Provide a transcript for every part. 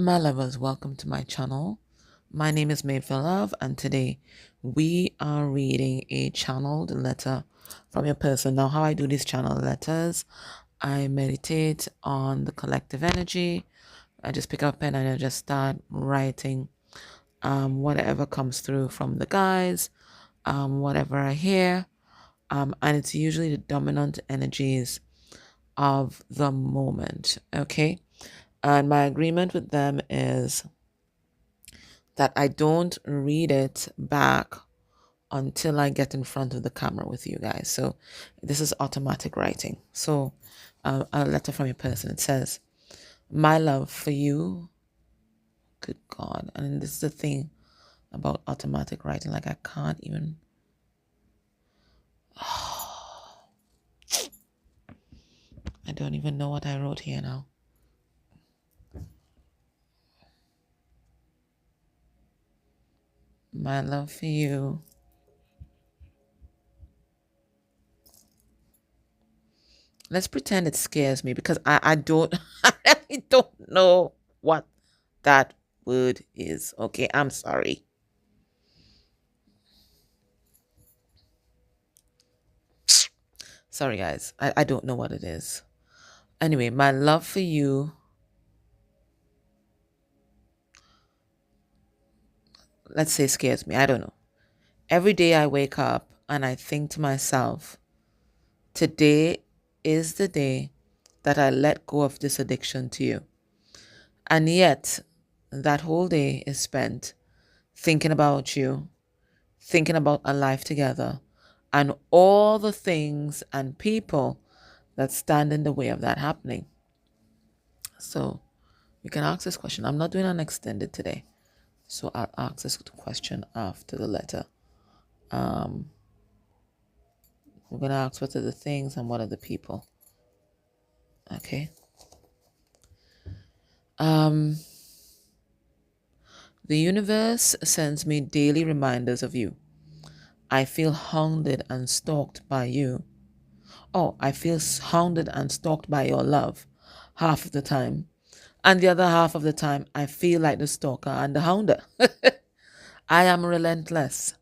My lovers, welcome to my channel. My name is Made for Love, and today we are reading a channeled letter from your person. Now, how I do these channel letters, I meditate on the collective energy. I just pick up a pen and I just start writing whatever comes through from the guys, whatever I hear, and it's usually the dominant energies of the moment. Okay. And my agreement with them is that I don't read it back until I get in front of the camera with you guys. So this is automatic writing. So a letter from your person. It says, my love for you. Good God. And this is the thing about automatic writing. Like I can't even. I don't even know what I wrote here now. My love for you. Let's pretend it scares me because I don't, I really don't know what that word is. Okay, I'm sorry. Sorry, guys. I don't know what it is. Anyway, my love for you. Let's say scares me. I don't know. Every day I wake up and I think to myself, today is the day that I let go of this addiction to you. And yet, that whole day is spent thinking about you, thinking about a life together, and all the things and people that stand in the way of that happening. So you can ask this question. I'm not doing an extended today, so I'll ask this question after the letter. We're going to ask what are the things and what are the people. Okay. The universe sends me daily reminders of you. I feel hounded and stalked by you. Oh, I feel hounded and stalked by your love half of the time. And the other half of the time, I feel like the stalker and the hounder. I am relentless.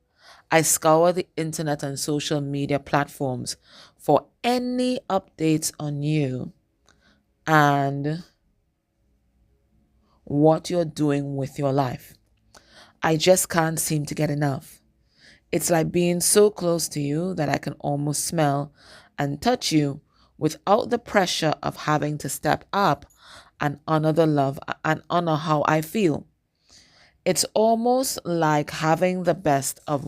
I scour the internet and social media platforms for any updates on you and what you're doing with your life. I just can't seem to get enough. It's like being so close to you that I can almost smell and touch you without the pressure of having to step up and honor the love and honor how I feel. It's almost like having the best of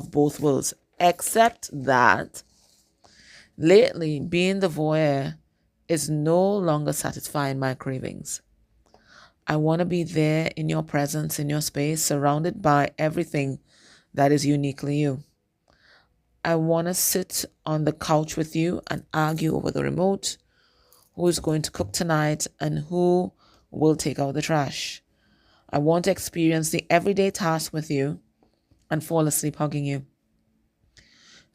both worlds, except that lately being the voyeur is no longer satisfying my cravings. I want to be there in your presence, in your space, surrounded by everything that is uniquely you. I want to sit on the couch with you and argue over the remote, who is going to cook tonight and who will take out the trash. I want to experience the everyday tasks with you and fall asleep hugging you.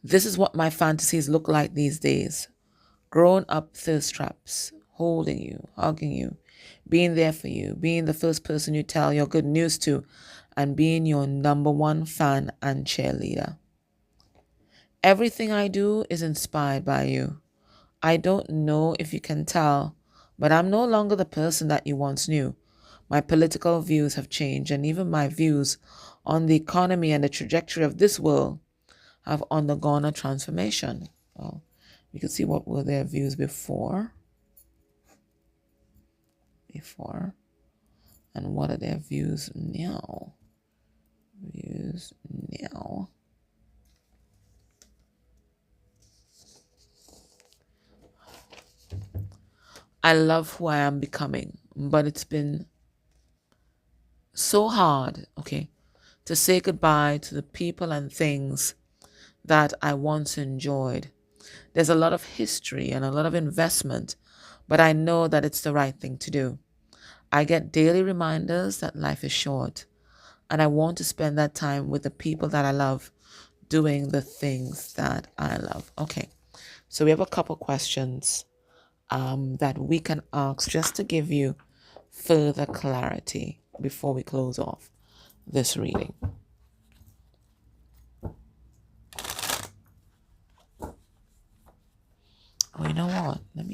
This is what my fantasies look like these days. Grown up thirst traps, holding you, hugging you, being there for you, being the first person you tell your good news to, and being your number one fan and cheerleader. Everything I do is inspired by you. I don't know if you can tell, but I'm no longer the person that you once knew. My political views have changed, and even my views on the economy and the trajectory of this world have undergone a transformation. Well, you can see what were their views before, and what are their views now. Views now. I love who I am becoming, but it's been so hard, okay, to say goodbye to the people and things that I once enjoyed. There's a lot of history and a lot of investment, but I know that it's the right thing to do. I get daily reminders that life is short, and I want to spend that time with the people that I love, doing the things that I love. Okay, so we have a couple questions that we can ask just to give you further clarity before we close off this reading. Oh, you know what? Let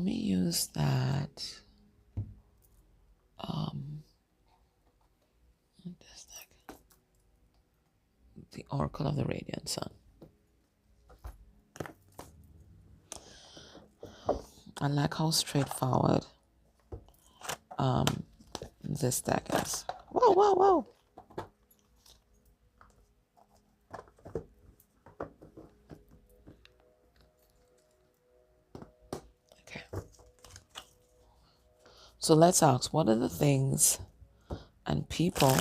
me use that. The Oracle of the Radiant Sun. I like how straightforward this deck is. Whoa, whoa, whoa. Okay. So let's ask, what are the things and people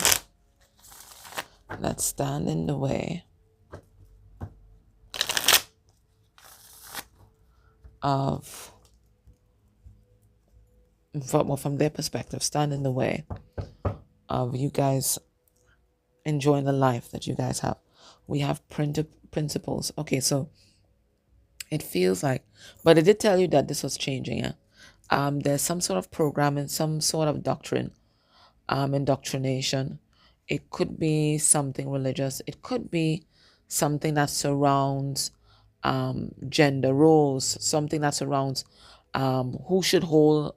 that stand in the way of, from their perspective, stand in the way of you guys enjoying the life that you guys have? We have principles. Okay, so it feels like, but it did tell you that this was changing. Yeah? There's some sort of programming, some sort of doctrine, indoctrination. It could be something religious. It could be something that surrounds gender roles, something that surrounds who should hold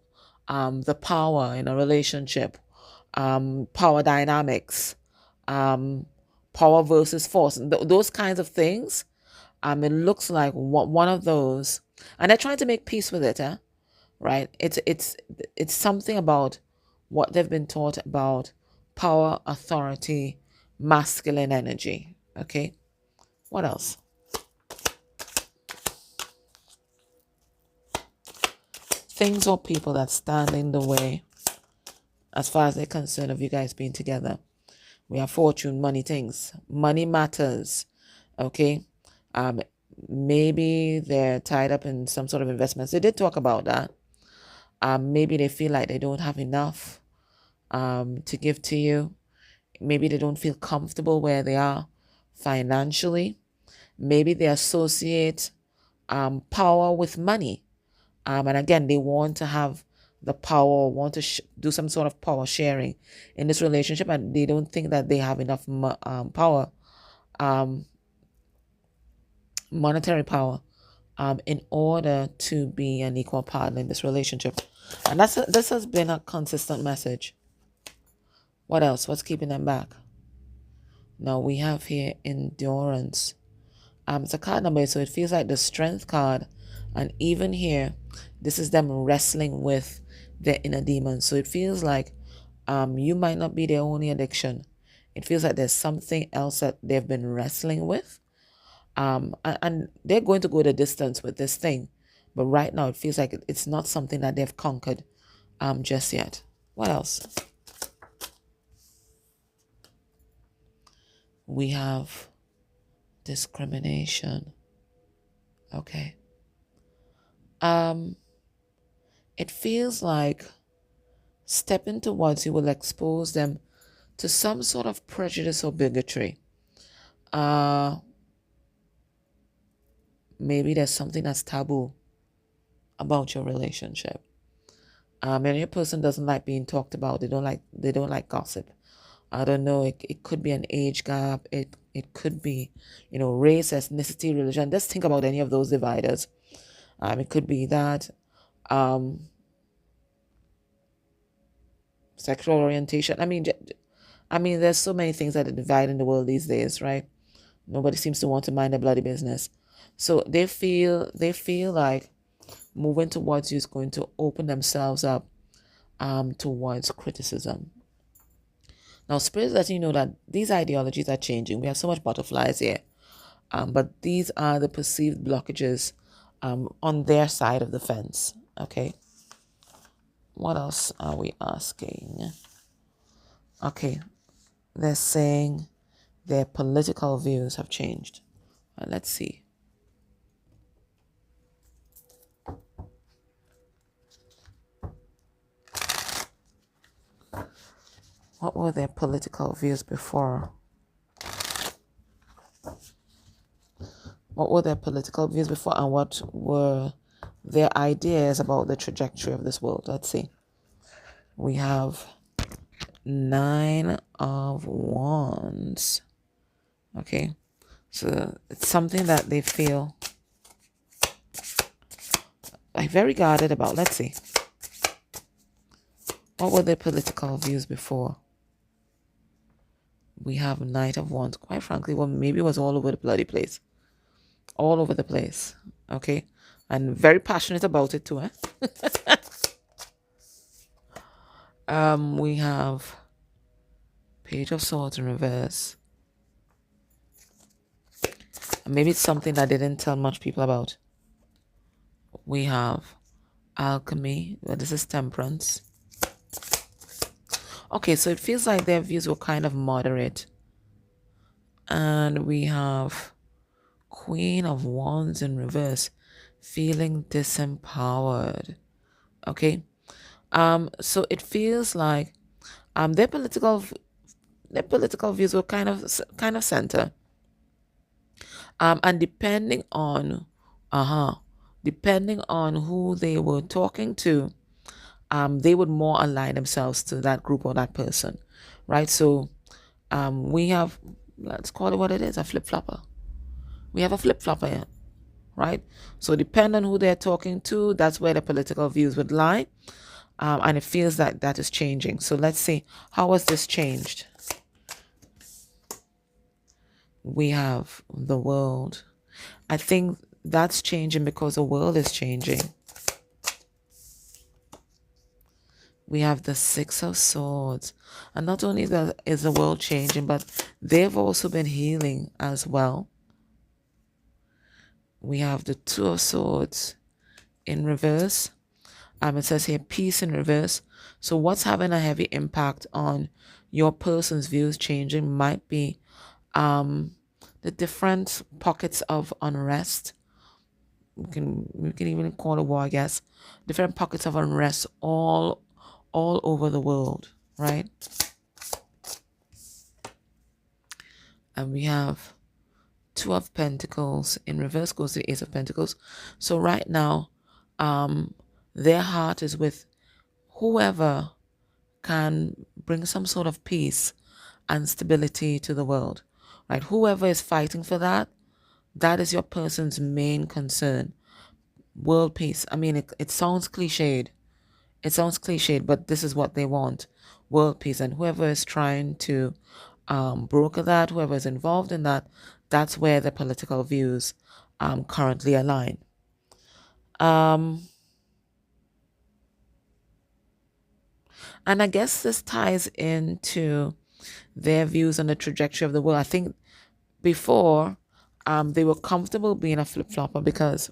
the power in a relationship, power dynamics, power versus force, those kinds of things. It looks like one of those, and they're trying to make peace with it, right? It's something about what they've been taught about power, authority, masculine energy. Okay, what else? Things or people that stand in the way, as far as they're concerned, of you guys being together. We have fortune, money, things. Money matters. Okay. Maybe they're tied up in some sort of investments. They did talk about that. Maybe they feel like they don't have enough to give to you. Maybe they don't feel comfortable where they are financially. Maybe they associate power with money. And again, they want to have the power, want to do some sort of power sharing in this relationship, and they don't think that they have enough power, monetary power, in order to be an equal partner in this relationship. And this has been a consistent message. What else? What's keeping them back? Now we have here endurance. It's a card number, so it feels like the strength card. And even here, this is them wrestling with their inner demons. So it feels like you might not be their only addiction. It feels like there's something else that they've been wrestling with. And they're going to go the distance with this thing. But right now, it feels like it's not something that they've conquered just yet. What else? We have discrimination. Okay. It feels like stepping towards you will expose them to some sort of prejudice or bigotry. Maybe there's something that's taboo about your relationship. Maybe a person doesn't like being talked about. They don't like gossip. I don't know. It could be an age gap. It could be, race, ethnicity, religion. Just think about any of those dividers. It could be that. Sexual orientation. I mean, there's so many things that are dividing the world these days, right? Nobody seems to want to mind their bloody business. So they feel like moving towards you is going to open themselves up towards criticism. Now, Spirit is letting you know that these ideologies are changing. We have so much butterflies here. But these are the perceived blockages on their side of the fence. Okay. What else are we asking? Okay. They're saying their political views have changed. Let's see. What were their political views before? What were their political views before, and what were their ideas about the trajectory of this world. Let's see. We have 9 of Wands. Okay, so it's something that they feel like very guarded about. Let's see. What were their political views before? We have Knight of Wands. Quite frankly, well, maybe it was all over the bloody place. All over the place. Okay, and very passionate about it too, eh? We have Page of Swords in reverse. Maybe it's something that they didn't tell much people about. We have Alchemy. Well, this is Temperance. Okay, so it feels like their views were kind of moderate. And we have Queen of Wands in reverse, feeling disempowered. Okay, so it feels like their political views were kind of center. And depending on who they were talking to, they would more align themselves to that group or that person, right? So we have, let's call it what it is, a flip-flopper. We have a flip-flopper here, right? So depending on who they're talking to, that's where the political views would lie. And it feels that that is changing. So let's see, how has this changed? We have the World. I think that's changing because the world is changing. We have the Six of Swords. And not only is the world changing, but they've also been healing as well. We have the Two of Swords in reverse. It says here peace in reverse. So what's having a heavy impact on your person's views changing might be the different pockets of unrest. We can even call it war, I guess. Different pockets of unrest all over the world, right? And we have Two of Pentacles in reverse goes to Ace of Pentacles. So right now, their heart is with whoever can bring some sort of peace and stability to the world, right? Whoever is fighting for that, that is your person's main concern. World peace. I mean, it sounds cliched. It sounds cliched, but this is what they want. World peace. And whoever is trying to broker that, whoever is involved in that, that's where the political views currently align. And I guess this ties into their views on the trajectory of the world. I think before they were comfortable being a flip-flopper because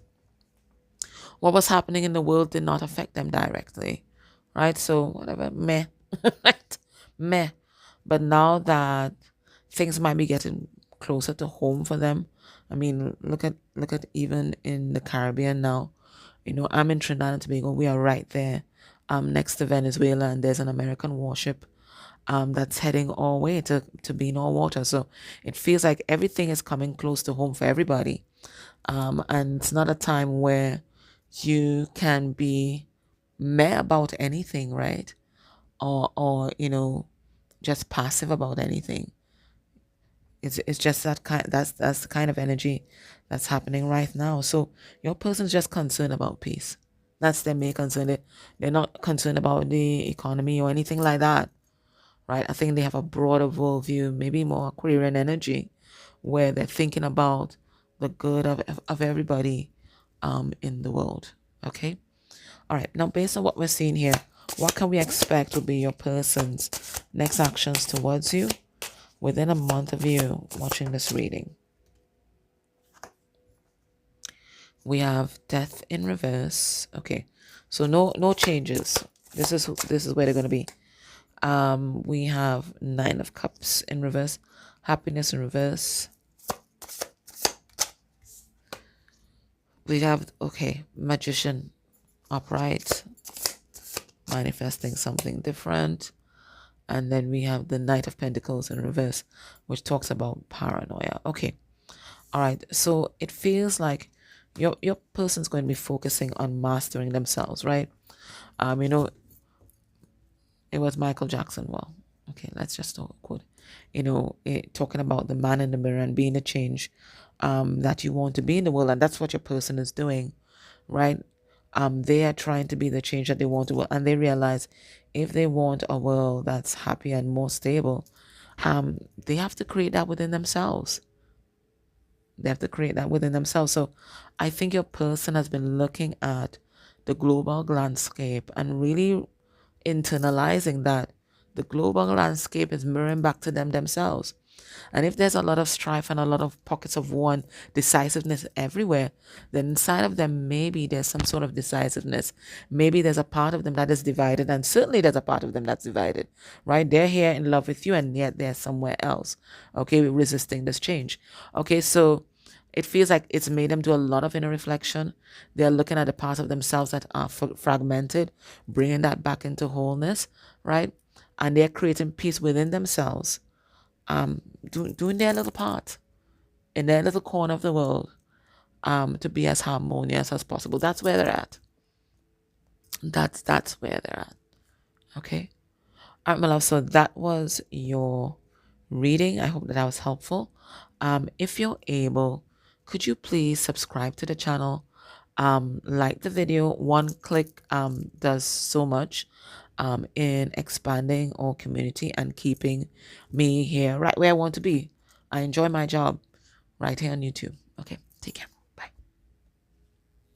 what was happening in the world did not affect them directly, right? So whatever, meh, right? Meh. But now that things might be getting closer to home for them, I mean, look at even in the Caribbean now. You know, I'm in Trinidad and Tobago. We are right there, next to Venezuela, and there's an American warship that's heading our way to be in our water. So it feels like everything is coming close to home for everybody. And it's not a time where you can be meh about anything, right? Or you know, just passive about anything. It's just that's the kind of energy that's happening right now. So your person's just concerned about peace. That's their main concern. They're not concerned about the economy or anything like that, right? I think they have a broader worldview, maybe more Aquarian energy, where they're thinking about the good of everybody in the world. Okay? All right. Now, based on what we're seeing here, what can we expect will be your person's next actions towards you within a month of you watching this reading? We have Death in reverse. Okay. So no changes. This is where they're going to be. We have Nine of Cups in reverse, Happiness in reverse. We have, okay, Magician upright, manifesting something different. And then we have the Knight of Pentacles in reverse, which talks about paranoia. Okay. All right. So it feels like your person's going to be focusing on mastering themselves, right? You know, it was Michael Jackson. Well, okay, let's just quote. Talking about the man in the mirror and being the change that you want to be in the world, and that's what your person is doing, right? They are trying to be the change that they want to, and they realize if they want a world that's happy and more stable, they have to create that within themselves. They have to create that within themselves. So I think your person has been looking at the global landscape and really internalizing that the global landscape is mirroring back to them themselves. And if there's a lot of strife and a lot of pockets of war and decisiveness everywhere, then inside of them, maybe there's some sort of decisiveness. Maybe there's a part of them that is divided, and certainly there's a part of them that's divided, right? They're here in love with you, and yet they're somewhere else, okay, resisting this change. Okay, so it feels like it's made them do a lot of inner reflection. They're looking at the parts of themselves that are fragmented, bringing that back into wholeness, right? And they're creating peace within themselves, doing their little part in their little corner of the world, to be as harmonious as possible. That's where they're at. That's where they're at. Okay. All right, my love. So that was your reading. I hope that was helpful. If you're able, could you please subscribe to the channel? Like the video. One click does so much in expanding our community and keeping me here right where I want to be. I enjoy my job right here on YouTube. Okay, take care.